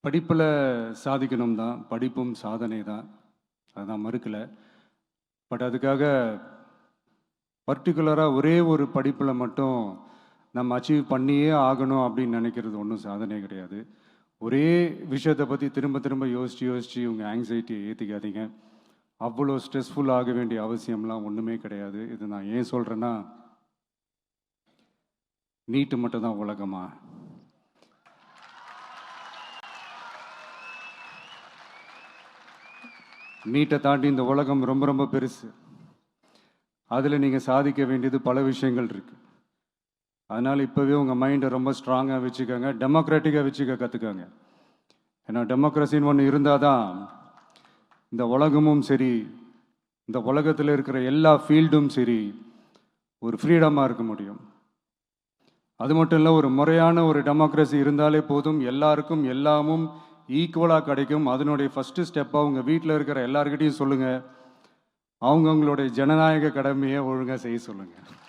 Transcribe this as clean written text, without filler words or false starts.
படிப்பில் சாதிக்கணும் தான், படிப்பும் சாதனை தான், அதை நான் மறுக்கலை. பட் அதுக்காக பர்டிகுலராக ஒரே ஒரு படிப்பில் மட்டும் நம்ம அச்சீவ் பண்ணியே ஆகணும் அப்படின்னு நினைக்கிறது ஒன்றும் சாதனை கிடையாது. ஒரே விஷயத்தை பற்றி திரும்ப திரும்ப யோசித்து யோசித்து உங்கள் ஆங்ஸைட்டியை ஏற்றிக்காதீங்க. அவ்வளோ ஸ்ட்ரெஸ்ஃபுல் ஆக வேண்டிய அவசியம்லாம் ஒன்றுமே கிடையாது. இது நான் ஏன் சொல்கிறேன்னா, நீட்டு மட்டும் தான் உலகமா? நீட்டை தாண்டி இந்த உலகம் ரொம்ப ரொம்ப பெருசு. அதில் நீங்கள் சாதிக்க வேண்டியது பல விஷயங்கள் இருக்குது. அதனால் இப்போவே உங்கள் மைண்டை ரொம்ப ஸ்ட்ராங்காக வச்சுக்கோங்க, டெமோக்ராட்டிக்காக வச்சுக்க கற்றுக்கோங்க. ஏன்னா டெமோக்ரஸின்னு ஒன்று இருந்தால் தான் இந்த உலகமும் சரி, இந்த உலகத்தில் இருக்கிற எல்லா ஃபீல்டும் சரி, ஒரு ஃப்ரீடமாக இருக்க முடியும். அது மட்டும் இல்லை, ஒரு முறையான ஒரு டெமோக்ரஸி இருந்தாலே போதும், எல்லாருக்கும் எல்லாமும் ஈக்குவலாக கிடைக்கும். அதனுடைய ஃபஸ்ட்டு ஸ்டெப்பாக உங்கள் வீட்டில் இருக்கிற எல்லாருக்கிட்டையும் சொல்லுங்கள், அவங்கவுங்களுடைய ஜனநாயக கடமையை ஒழுங்காக செய்ய சொல்லுங்கள்.